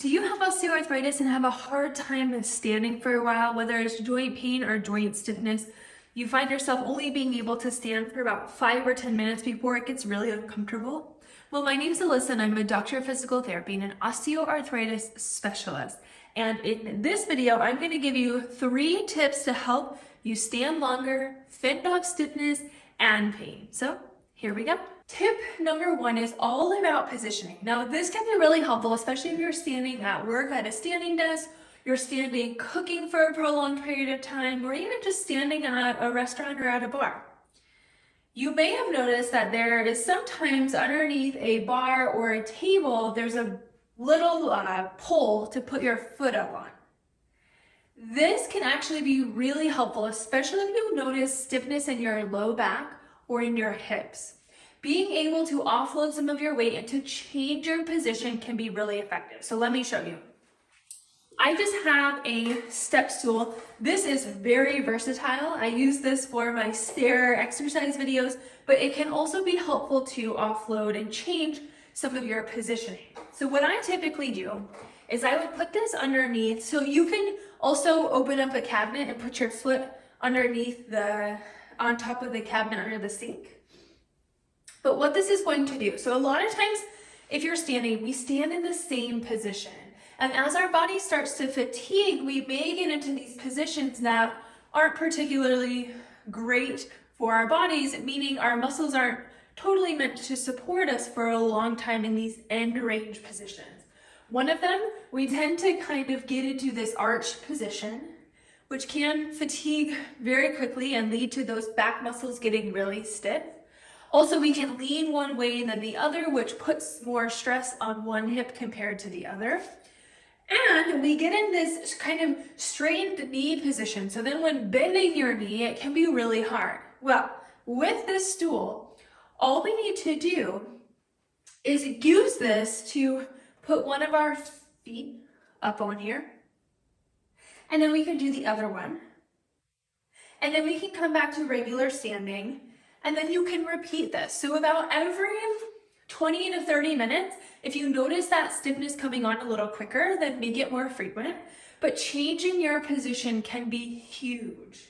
Do you have osteoarthritis and have a hard time standing for a while, whether it's joint pain or joint stiffness? You find yourself only being able to stand for about 5 or 10 minutes before it gets really uncomfortable? Well, my name is Alyssa and I'm a doctor of physical therapy and an osteoarthritis specialist. And in this video, I'm going to give you 3 tips to help you stand longer, fend off stiffness and pain. So here we go. Tip number 1 is all about positioning. Now, this can be really helpful, especially if you're standing at work at a standing desk, you're standing cooking for a prolonged period of time, or even just standing at a restaurant or at a bar. You may have noticed that there is sometimes underneath a bar or a table, there's a little pole to put your foot up on. This can actually be really helpful, especially if you notice stiffness in your low back or in your hips. Being able to offload some of your weight and to change your position can be really effective. So let me show you. I just have a step stool. This is very versatile. I use this for my stair exercise videos, but it can also be helpful to offload and change some of your positioning. So what I typically do is I would put this underneath. So you can also open up a cabinet and put your foot underneath on top of the cabinet under the sink. But what this is going to do, so a lot of times if you're standing, we stand in the same position. And as our body starts to fatigue, we may get into these positions that aren't particularly great for our bodies, meaning our muscles aren't totally meant to support us for a long time in these end range positions. One of them, we tend to kind of get into this arched position, which can fatigue very quickly and lead to those back muscles getting really stiff. Also, we can lean one way than the other, which puts more stress on one hip compared to the other. And we get in this kind of straightened knee position. So then when bending your knee, it can be really hard. Well, with this stool, all we need to do is use this to put one of our feet up on here. And then we can do the other one. And then we can come back to regular standing. And then you can repeat this. So about every 20 to 30 minutes, if you notice that stiffness coming on a little quicker, then make it more frequent. But changing your position can be huge.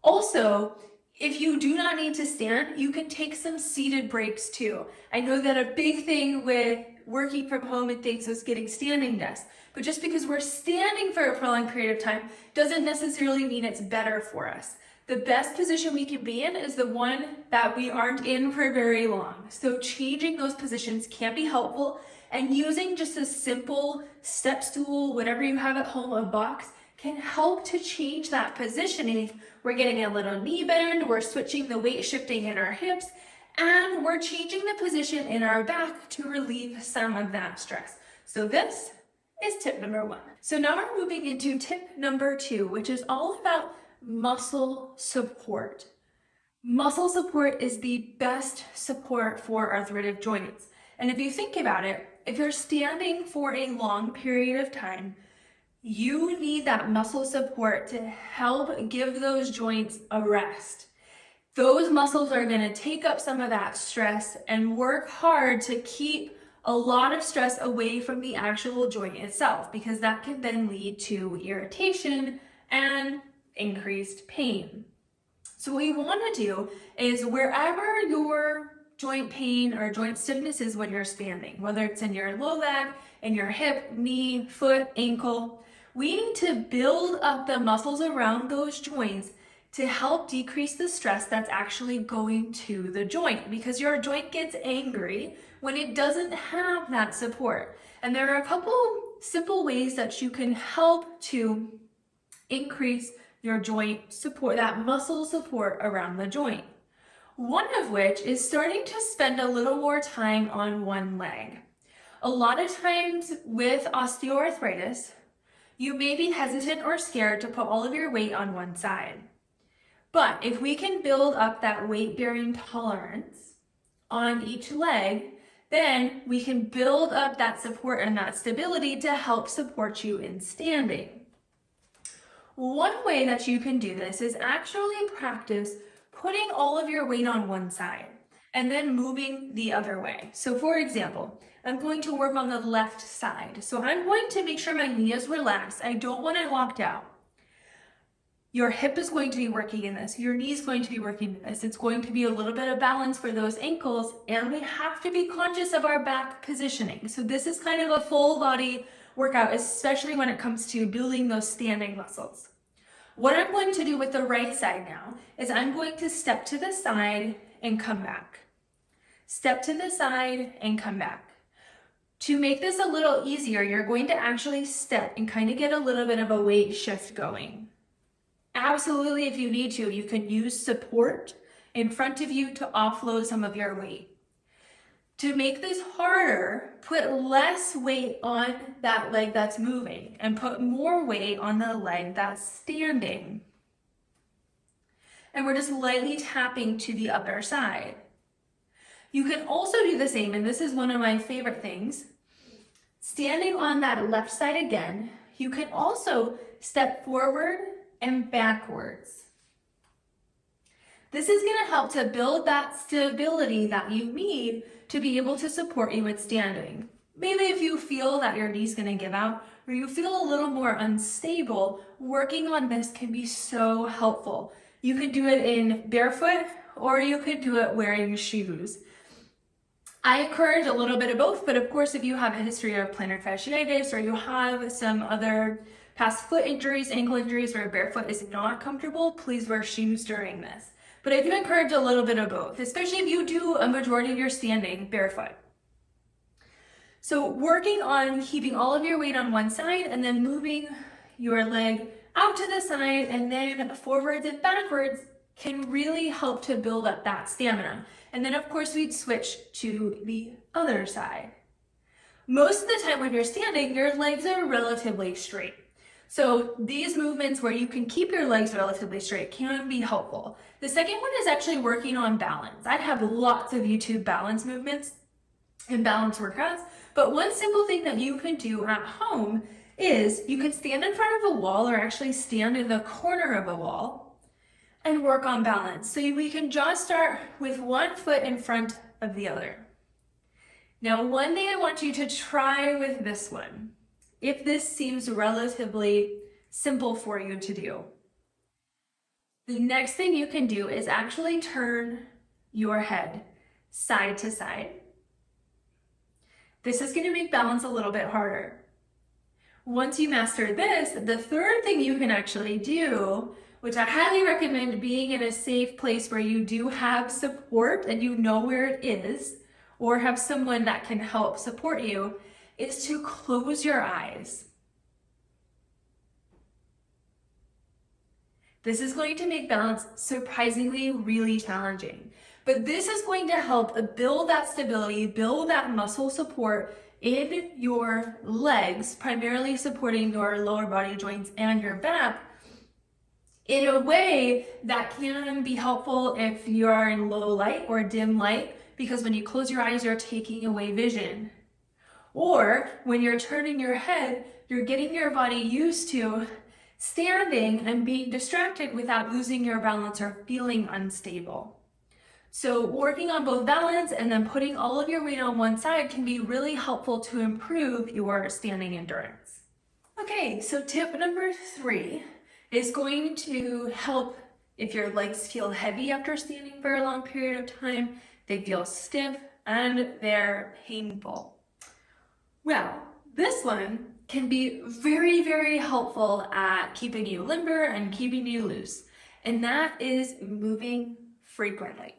Also, if you do not need to stand, you can take some seated breaks too. I know that a big thing with working from home and things is getting standing desks. But just because we're standing for a prolonged period of time doesn't necessarily mean it's better for us. The best position we can be in is the one that we aren't in for very long. So changing those positions can be helpful, and using just a simple step stool, whatever you have at home, a box, can help to change that positioning. We're getting a little knee bend, we're switching the weight shifting in our hips, and we're changing the position in our back to relieve some of that stress. So this is tip number 1. So now we're moving into tip number 2, which is all about muscle support. Muscle support is the best support for arthritic joints. And if you think about it, if you're standing for a long period of time, you need that muscle support to help give those joints a rest. Those muscles are going to take up some of that stress and work hard to keep a lot of stress away from the actual joint itself, because that can then lead to irritation and increased pain. So what you want to do is wherever your joint pain or joint stiffness is when you're standing, whether it's in your low leg, in your hip, knee, foot, ankle, we need to build up the muscles around those joints to help decrease the stress that's actually going to the joint, because your joint gets angry when it doesn't have that support. And there are a couple simple ways that you can help to increase your joint support, that muscle support around the joint. One of which is starting to spend a little more time on one leg. A lot of times with osteoarthritis, you may be hesitant or scared to put all of your weight on one side. But if we can build up that weight-bearing tolerance on each leg, then we can build up that support and that stability to help support you in standing. One way that you can do this is actually practice putting all of your weight on one side and then moving the other way. So for example, I'm going to work on the left side. So I'm going to make sure my knee is relaxed. I don't want it locked out. Your hip is going to be working in this. Your knee is going to be working in this. It's going to be a little bit of balance for those ankles, and we have to be conscious of our back positioning. So this is kind of a full body workout, especially when it comes to building those standing muscles. What I'm going to do with the right side now is I'm going to step to the side and come back. Step to the side and come back. To make this a little easier, you're going to actually step and kind of get a little bit of a weight shift going. Absolutely, if you need to, you can use support in front of you to offload some of your weight. To make this harder, put less weight on that leg that's moving and put more weight on the leg that's standing. And we're just lightly tapping to the other side. You can also do the same, and this is one of my favorite things. Standing on that left side again, you can also step forward and backwards. This is going to help to build that stability that you need to be able to support you with standing. Maybe if you feel that your knee's going to give out or you feel a little more unstable, working on this can be so helpful. You can do it in barefoot or you could do it wearing shoes. I encourage a little bit of both, but of course, if you have a history of plantar fasciitis or you have some other past foot injuries, ankle injuries, where barefoot is not comfortable, please wear shoes during this. But I do encourage a little bit of both, especially if you do a majority of your standing barefoot. So working on keeping all of your weight on one side and then moving your leg out to the side and then forwards and backwards can really help to build up that stamina. And then of course we'd switch to the other side. Most of the time when you're standing, your legs are relatively straight. So these movements where you can keep your legs relatively straight can be helpful. The second one is actually working on balance. I have lots of YouTube balance movements and balance workouts, but one simple thing that you can do at home is you can stand in front of a wall or actually stand in the corner of a wall and work on balance. So we can just start with one foot in front of the other. Now, one thing I want you to try with this one, if this seems relatively simple for you to do, the next thing you can do is actually turn your head side to side. This is going to make balance a little bit harder. Once you master this, the third thing you can actually do, which I highly recommend being in a safe place where you do have support and you know where it is, or have someone that can help support you, is to close your eyes. This is going to make balance surprisingly really challenging, but this is going to help build that stability, build that muscle support in your legs, primarily supporting your lower body joints and your back in a way that can be helpful if you are in low light or dim light, because when you close your eyes, you're taking away vision. Or when you're turning your head, you're getting your body used to standing and being distracted without losing your balance or feeling unstable. So working on both balance and then putting all of your weight on one side can be really helpful to improve your standing endurance. Okay, so tip number 3 is going to help if your legs feel heavy after standing for a long period of time, they feel stiff, and they're painful. Well, this one can be very, very helpful at keeping you limber and keeping you loose, and that is moving frequently.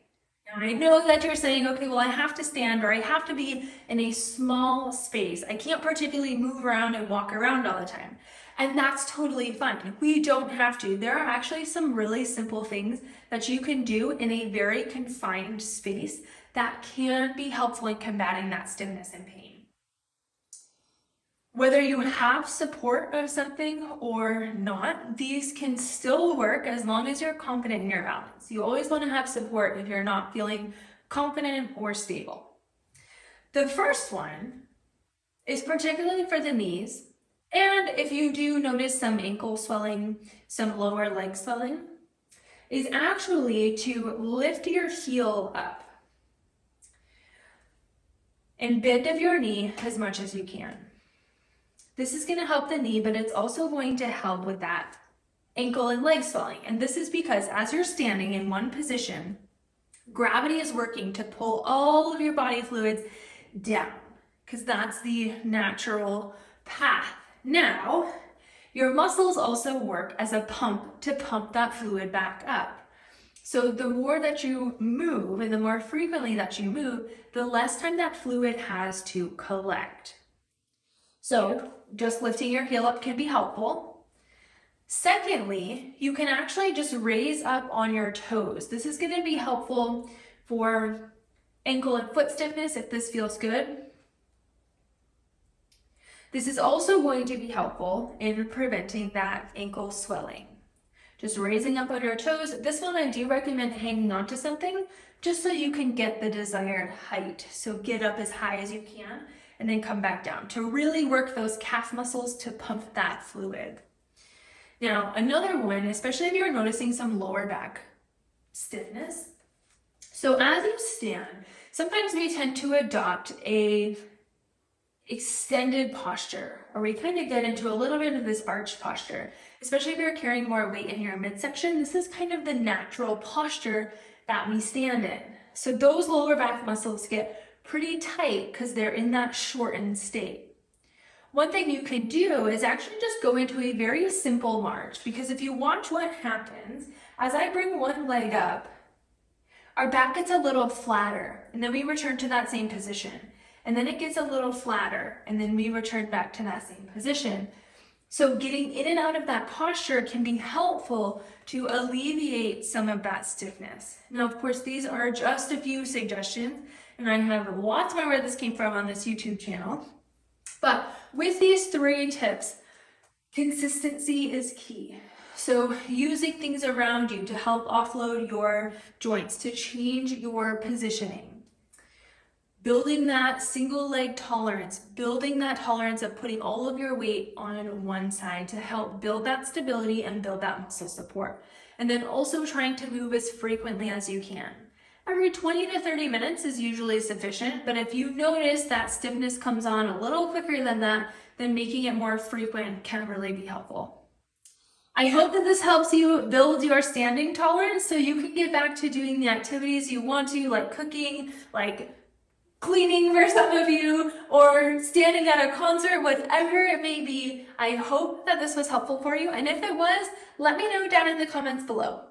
Now, I know that you're saying, okay, well, I have to stand or I have to be in a small space. I can't particularly move around and walk around all the time. And that's totally fine. We don't have to. There are actually some really simple things that you can do in a very confined space that can be helpful in combating that stiffness and pain. Whether you have support of something or not, these can still work as long as you're confident in your balance. You always want to have support if you're not feeling confident or stable. The first one is particularly for the knees, and if you do notice some ankle swelling, some lower leg swelling, is actually to lift your heel up. and bend of your knee as much as you can. This is going to help the knee, but it's also going to help with that ankle and leg swelling. And this is because as you're standing in one position, gravity is working to pull all of your body fluids down, because that's the natural path. Now, your muscles also work as a pump to pump that fluid back up. So the more that you move and the more frequently that you move, the less time that fluid has to collect. So just lifting your heel up can be helpful. Secondly, you can actually just raise up on your toes. This is going to be helpful for ankle and foot stiffness if this feels good. This is also going to be helpful in preventing that ankle swelling. Just raising up on your toes. This one I do recommend hanging on to something just so you can get the desired height. So get up as high as you can and then come back down to really work those calf muscles to pump that fluid. Now, another one, especially if you're noticing some lower back stiffness. So as you stand, sometimes we tend to adopt a extended posture, or we kind of get into a little bit of this arched posture, especially if you're carrying more weight in your midsection. This is kind of the natural posture that we stand in. So those lower back muscles get pretty tight because they're in that shortened state. One thing you can do is actually just go into a very simple march, because if you watch what happens, as I bring one leg up, our back gets a little flatter, and then we return to that same position. And then it gets a little flatter, and then we return back to that same position. So getting in and out of that posture can be helpful to alleviate some of that stiffness. Now, of course, these are just a few suggestions, and I have lots more where this came from on this YouTube channel. But with these 3 tips, consistency is key. So using things around you to help offload your joints, to change your positioning. Building that single leg tolerance, building that tolerance of putting all of your weight on one side to help build that stability and build that muscle support. And then also trying to move as frequently as you can. Every 20 to 30 minutes is usually sufficient, but if you notice that stiffness comes on a little quicker than that, then making it more frequent can really be helpful. I hope that this helps you build your standing tolerance so you can get back to doing the activities you want to, like cooking, like cleaning for some of you, or standing at a concert, whatever it may be. I hope that this was helpful for you, and if it was, let me know down in the comments below.